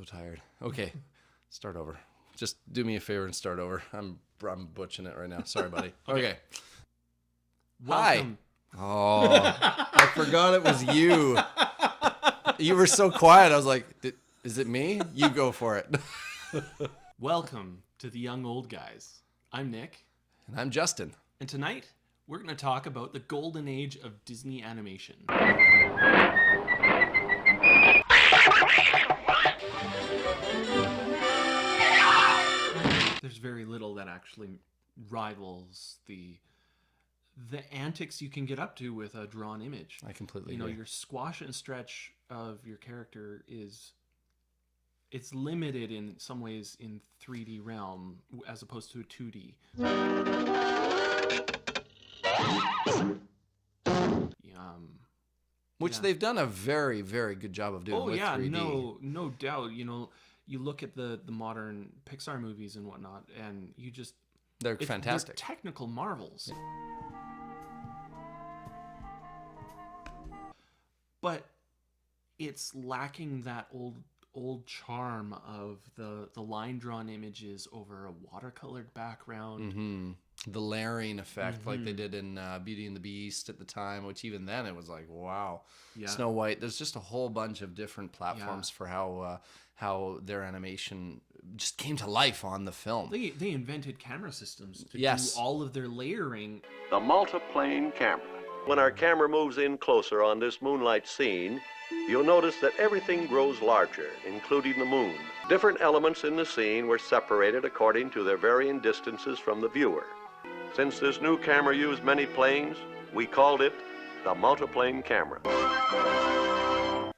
so tired. Okay, start over. Just do me a favor and start over. I'm butching it right now. Sorry, buddy. Okay. Welcome. Hi. Oh, I forgot it was you. You were so quiet. I was like, is it me? You go for it. Welcome to the Young Old Guys. I'm Nick. And I'm Justin. And tonight, we're going to talk about the golden age of Disney animation. There's very little that actually rivals the antics you can get up to with a drawn image. I completely agree. Your squash and stretch of your character it's limited in some ways in 3D realm as opposed to a 2D. Which they've done a very, very good job of doing with 3D. No doubt. You look at the modern Pixar movies and whatnot, and they're fantastic. They're technical marvels. But it's lacking that old charm of the line drawn images over a watercolored background. Mm-hmm. The layering effect, like they did in Beauty and the Beast at the time, which even then it was like, wow. Yeah. Snow White. There's just a whole bunch of different platforms for how their animation just came to life on the film. They invented camera systems to do all of their layering. The multiplane camera. When our camera moves in closer on this moonlight scene, you'll notice that everything grows larger, including the moon. Different elements in the scene were separated according to their varying distances from the viewer. Since this new camera used many planes, we called it the multiplane camera.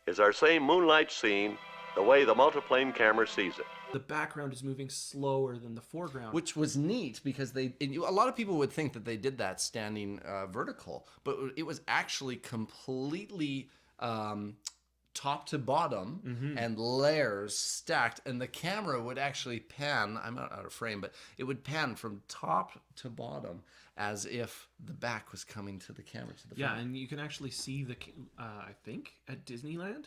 Is our same moonlight scene the way the multiplane camera sees it? The background is moving slower than the foreground. Which was neat because a lot of people would think that they did that standing vertical, but it was actually completely top to bottom and layers stacked, and the camera would actually pan. I'm not out of frame, but it would pan from top to bottom as if the back was coming to the camera to the front. Yeah, and you can actually see I think at Disneyland.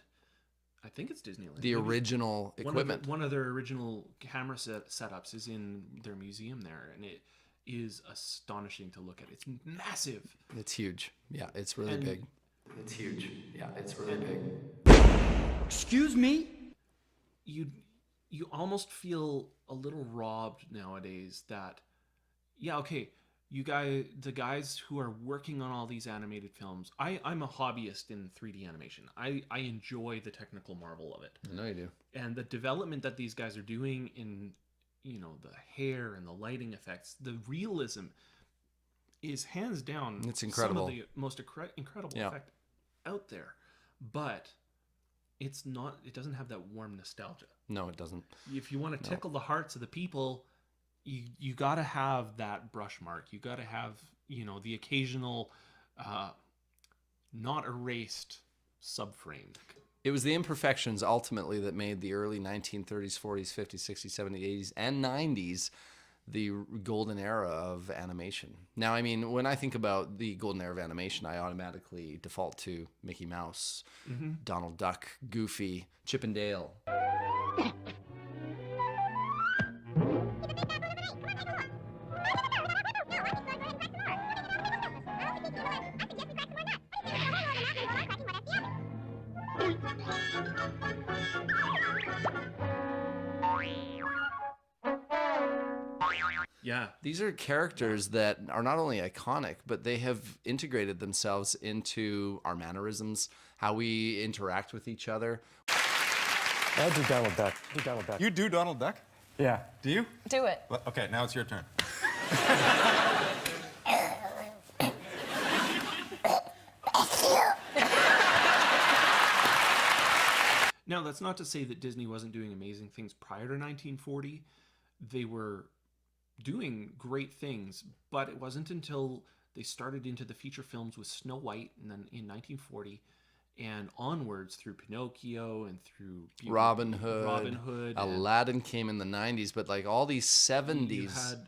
I think it's Disneyland. The original equipment. One of their original camera setups is in their museum there, and it is astonishing to look at. It's massive. It's huge. Yeah, it's really big. It's huge. Yeah, it's really big. Excuse me? You almost feel a little robbed nowadays that, the guys who are working on all these animated films, I'm a hobbyist in 3D animation. I enjoy the technical marvel of it. I know you do. And the development that these guys are doing in, the hair and the lighting effects, the realism is hands down it's incredible. Some of the most incredible effect out there. But it doesn't have that warm nostalgia. No, it doesn't. If you want to tickle the hearts of the people, you got to have that brush mark. You got to have, the occasional not erased subframe. It was the imperfections ultimately that made the early 1930s, 40s, 50s, 60s, 70s, 80s, and 90s the golden era of animation. Now, I mean, when I think about the golden era of animation, I automatically default to Mickey Mouse, Donald Duck, Goofy, Chip and Dale. Yeah. These are characters that are not only iconic, but they have integrated themselves into our mannerisms, how we interact with each other. I do Donald Duck. You do Donald Duck? Yeah. Do you? Do it. Well, okay, now it's your turn. Now, that's not to say that Disney wasn't doing amazing things prior to 1940. They were doing great things, but it wasn't until they started into the feature films with Snow White and then in 1940 and onwards through Pinocchio and through Robin Hood. Aladdin came in the 90s, but like all these 70s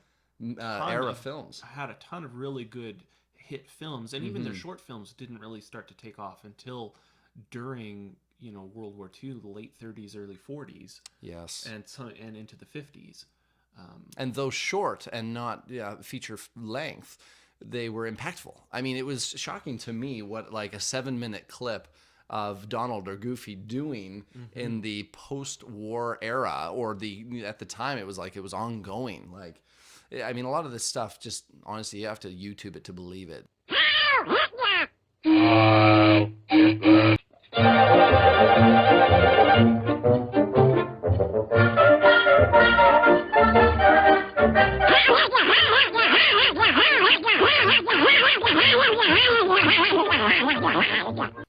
era films. Had a ton of really good hit films, and even their short films didn't really start to take off until during, you know, World War II, the late 30s, early 40s, Yes. and into the 50s. And though short and not feature length, they were impactful. I mean, it was shocking to me what like a 7-minute clip of Donald or Goofy doing in the post-war era, or at the time it was ongoing. Like, I mean, a lot of this stuff, just honestly, you have to YouTube it to believe it.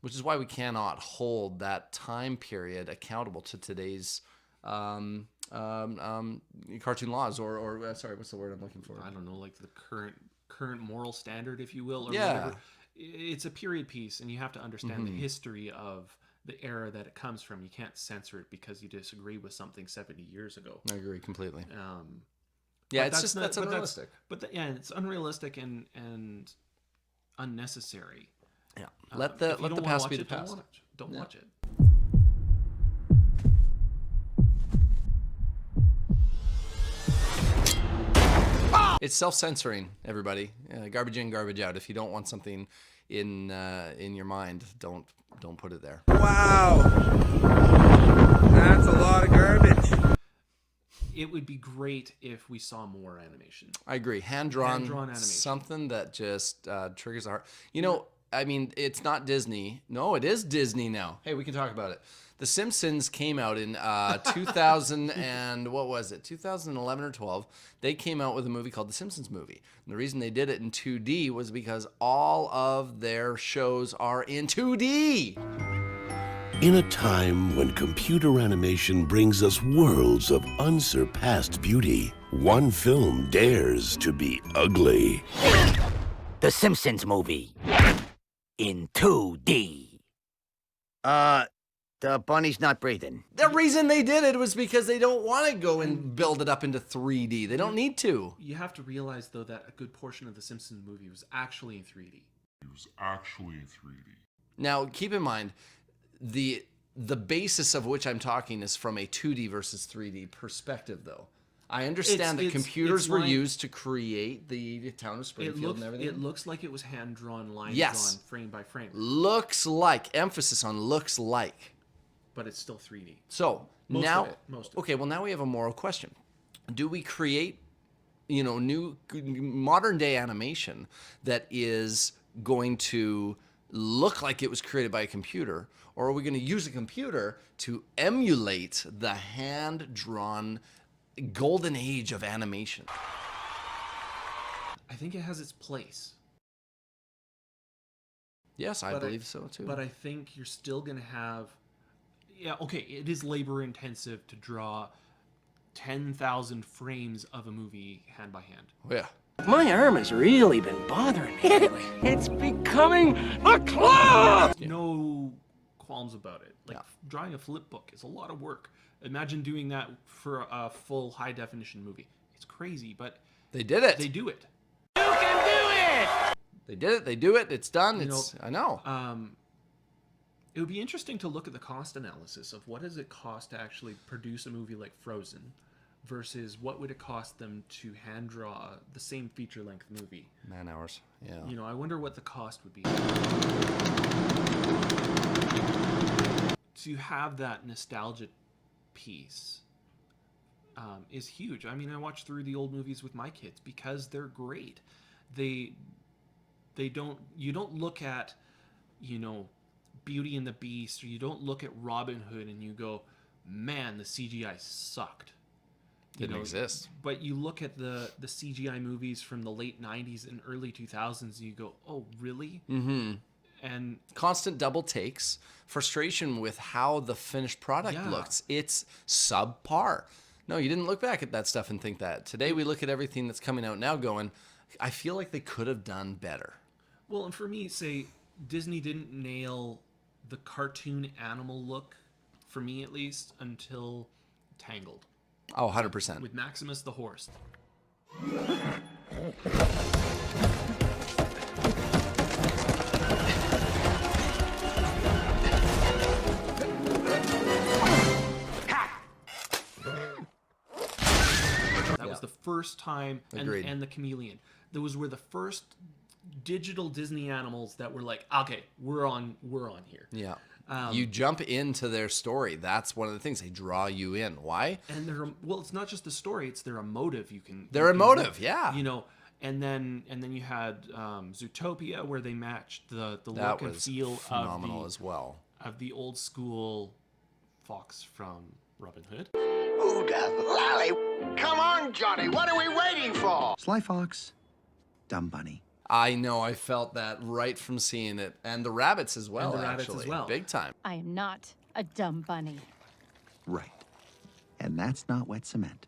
Which is why we cannot hold that time period accountable to today's cartoon laws, or sorry, what's the word I'm looking for? I don't know, like the current moral standard, if you will, or Yeah. whatever. It's a period piece, and you have to understand the history of the era that it comes from. You can't censor it because you disagree with something 70 years ago. I agree completely. Yeah, that's unrealistic. It's unrealistic and unnecessary. Yeah, If let the you don't wanna past watch be the it, don't past. Don't watch it. It's self-censoring, everybody. Garbage in, garbage out. If you don't want something in your mind, don't put it there. Wow. That's a lot of garbage. It would be great if we saw more animation. I agree. Hand-drawn Hand-drawn animation. something that just triggers the heart. You know, I mean, it's not Disney. No, it is Disney now. Hey, we can talk about it. The Simpsons came out in 2000 and what was it? 2011 or 12. They came out with a movie called The Simpsons Movie. And the reason they did it in 2D was because all of their shows are in 2D. In a time when computer animation brings us worlds of unsurpassed beauty, one film dares to be ugly. The Simpsons Movie in 2D. The bunny's not breathing. The reason they did it was because they don't want to go and build it up into 3D. They don't need to. You have to realize, though, that a good portion of the Simpsons movie was actually in 3D. Now, keep in mind, the basis of which I'm talking is from a 2D versus 3D perspective, though. I understand that computers were used to create the town of Springfield and everything. It looks like it was hand-drawn, Yes. line-drawn, frame by frame. Looks like, emphasis on looks like. But it's still 3D. So Most now, of it. okay, well now we have a moral question. Do we create, new modern day animation that is going to look like it was created by a computer, or are we going to use a computer to emulate the hand-drawn golden age of animation? I think it has its place. Yes, I believe so too. But I think you're still going to have... Yeah, okay, it is labor intensive to draw 10,000 frames of a movie hand by hand. Oh, yeah. My arm has really been bothering me lately. It's becoming a club! No qualms about it. Like, drawing a flip book is a lot of work. Imagine doing that for a full high-definition movie. It's crazy, but... They did it. They do it. You can do it! They did it. They do it. It's done. You I know. It would be interesting to look at the cost analysis of what does it cost to actually produce a movie like Frozen versus what would it cost them to hand draw the same feature-length movie. Man hours. Yeah. I wonder what the cost would be. To have that nostalgia piece is huge. I mean, I watch through the old movies with my kids because they're great. You don't look at, Beauty and the Beast, or you don't look at Robin Hood and you go, man, the CGI sucked. Didn't exist. But you look at the CGI movies from the late 90s and early 2000s and you go, oh, really? Mm-hmm. And constant double takes, frustration with how the finished product looks. It's subpar. No, you didn't look back at that stuff and think that. Today we look at everything that's coming out now going, I feel like they could have done better. Well, and for me, say, Disney didn't nail the cartoon animal look, for me at least, until Tangled. Oh, 100%. With Maximus the horse. first time, Agreed. and the Chameleon. Those were the first digital Disney animals that were like, okay, we're on here. Yeah. You jump into their story. That's one of the things. They draw you in. Why? And it's not just the story; it's their emotive. They're emotive, yeah. You know, and then you had Zootopia, where they matched the That look and was feel phenomenal as well. of the old school fox from Robin Hood. Lally. Come on, Johnny. What are we waiting for? Sly Fox, Dumb Bunny. I know. I felt that right from seeing it, and the rabbits as well. And the rabbits actually. as well. Big time. I am not a dumb bunny. Right. And that's not wet cement.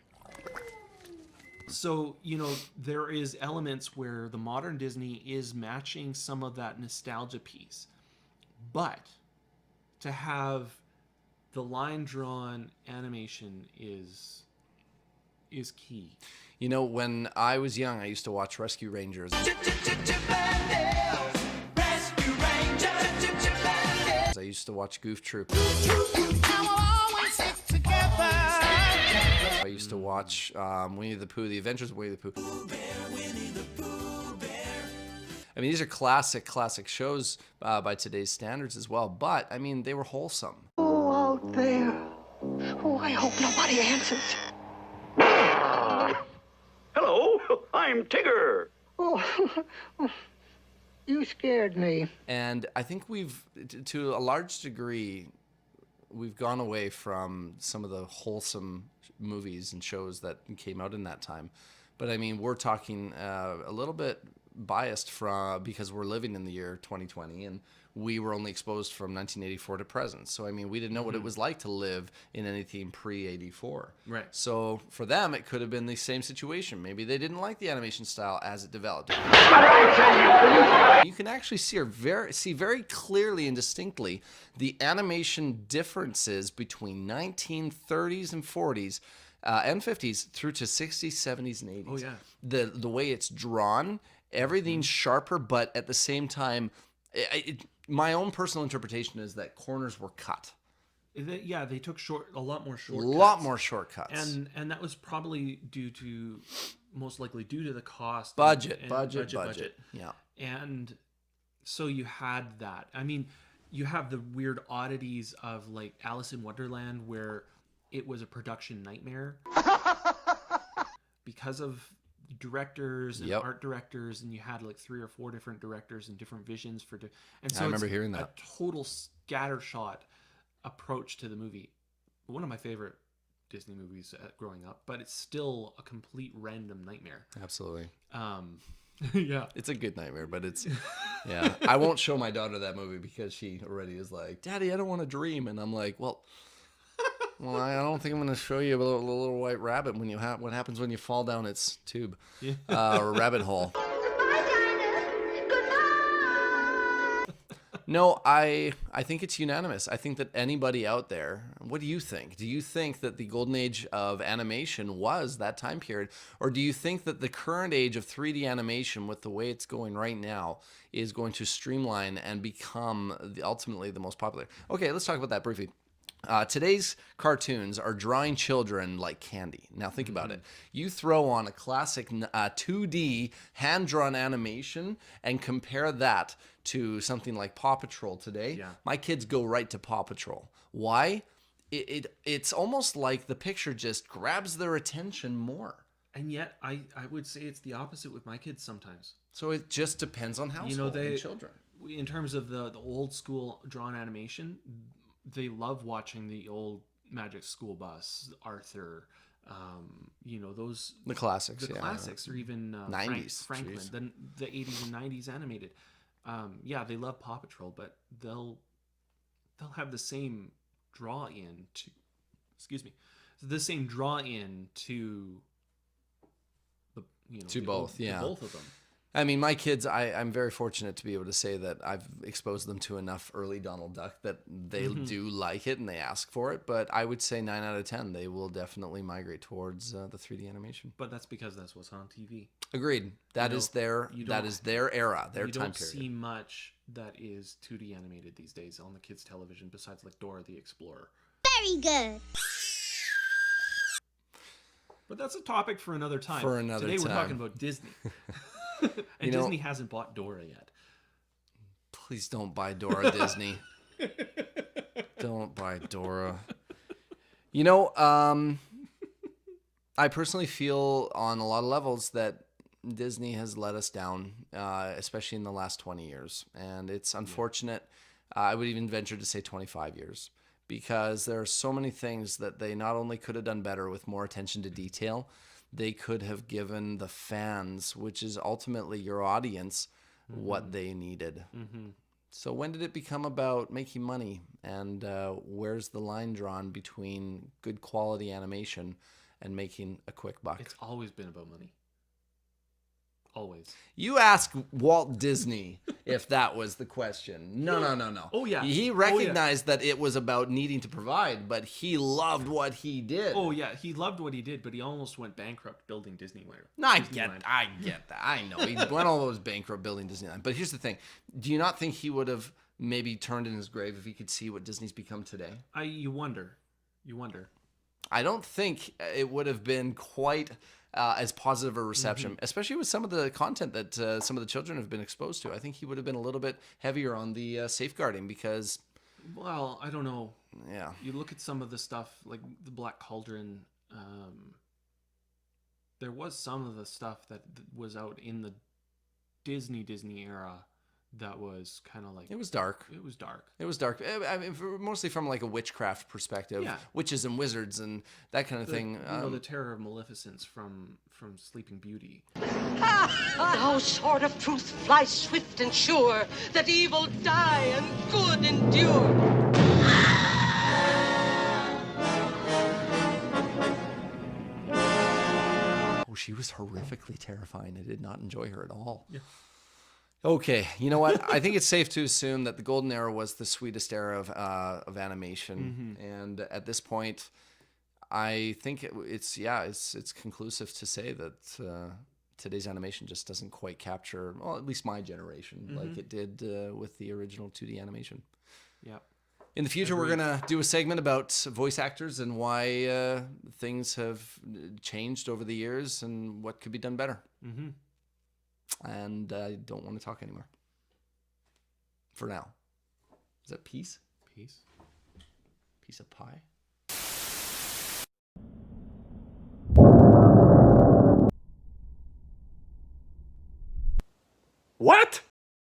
So, you know, there is elements where the modern Disney is matching some of that nostalgia piece. But to have the line drawn animation is key. You know, when I was young, I used to watch Rescue Rangers. I used to watch Goof Troop. I used to watch Winnie the Pooh, The Adventures of Winnie the Pooh. I mean, these are classic shows by today's standards as well. But, I mean, they were wholesome. Oh, out there. Oh, I hope nobody answers. Hello, I'm Tigger. Oh, you scared me. And I think we've, to a large degree, we've gone away from some of the wholesome movies and shows that came out in that time. But I mean, we're talking a little bit biased because we're living in the year 2020 and we were only exposed from 1984 to present. So, I mean, we didn't know what it was like to live in anything pre-84. Right. So, for them, it could have been the same situation. Maybe they didn't like the animation style as it developed. You can actually see very clearly and distinctly the animation differences between 1930s and 40s and 50s through to 60s, 70s, and 80s. Oh, yeah. The way it's drawn, everything's sharper, but at the same time, my own personal interpretation is that corners were cut. They took a lot more shortcuts. A lot more shortcuts. And that was probably most likely due to the cost. Budget. Yeah. And so you had that. I mean, you have the weird oddities of like Alice in Wonderland, where it was a production nightmare because of directors and art directors, and you had like 3 or 4 different directors and different visions and so I remember hearing that. A total scattershot approach to the movie. One of my favorite Disney movies growing up, but it's still a complete random nightmare. Absolutely. Yeah, it's a good nightmare, but it's yeah. I won't show my daughter that movie because she already is like, "Daddy, I don't want to dream," and I'm like, well, I don't think I'm going to show you a little white rabbit when what happens when you fall down its tube or rabbit hole. No, I think it's unanimous. I think that anybody out there, what do you think? Do you think that the golden age of animation was that time period? Or do you think that the current age of 3D animation, with the way it's going right now, is going to streamline and become ultimately the most popular? Okay, let's talk about that briefly. Today's cartoons are drawing children like candy. Now think about it. You throw on a classic 2D hand-drawn animation and compare that to something like Paw Patrol today. Yeah. My kids go right to Paw Patrol. Why? It's almost like the picture just grabs their attention more. And yet, I would say it's the opposite with my kids sometimes. So it just depends on household and children. In terms of the old school drawn animation, they love watching the old Magic School Bus, Arthur, those the classics, classics, or even 90s, Franklin, the 80s and 90s animated. They love Paw Patrol, but they'll have the same draw in to, the same draw in to both of them. I mean, my kids, I'm very fortunate to be able to say that I've exposed them to enough early Donald Duck that they do like it and they ask for it. But I would say 9 out of 10, they will definitely migrate towards the 3D animation. But that's because that's what's on TV. Agreed. That is their era, their time period. You don't see much that is 2D animated these days on the kids' television besides like Dora the Explorer. Very good. But that's a topic for another time. For another Today we're time. talking about Disney. And Disney hasn't bought Dora yet. Please don't buy Dora, Disney. Don't buy Dora. You know, I personally feel on a lot of levels that Disney has let us down, especially in the last 20 years. And it's unfortunate. I would even venture to say 25 years, because there are so many things that they not only could have done better with more attention to detail, they could have given the fans, which is ultimately your audience, what they needed. So when did it become about making money? And where's the line drawn between good quality animation and making a quick buck? It's always been about money. Always. You ask Walt Disney if that was the question. No. Oh, yeah. He recognized that it was about needing to provide, but he loved what he did. Oh, yeah. He loved what he did, but he almost went bankrupt building Disneyland. No, I get that. I know. He went almost bankrupt building Disneyland. But here's the thing. Do you not think he would have maybe turned in his grave if he could see what Disney's become today? You wonder. I don't think it would have been quite as positive a reception, especially with some of the content that some of the children have been exposed to. I think he would have been a little bit heavier on the safeguarding because... Well, I don't know. Yeah. You look at some of the stuff, like the Black Cauldron. There was some of the stuff that was out in the Disney era that was kind of like... It was dark. It was dark. I mean, mostly from like a witchcraft perspective. Yeah. Witches and wizards and that kind of thing. The Terror of Maleficence from Sleeping Beauty. Thou sword of truth, fly swift and sure, that evil die and good endure. Oh, she was horrifically terrifying. I did not enjoy her at all. Yeah. Okay, you know what? I think it's safe to assume that the golden era was the sweetest era of animation, and at this point, I think it's conclusive to say that today's animation just doesn't quite capture, well, at least my generation, like it did with the original 2D animation. Yeah. In the future, we're gonna do a segment about voice actors and why things have changed over the years and what could be done better. And I don't want to talk anymore. For now. Is that peace? Peace. Piece of pie?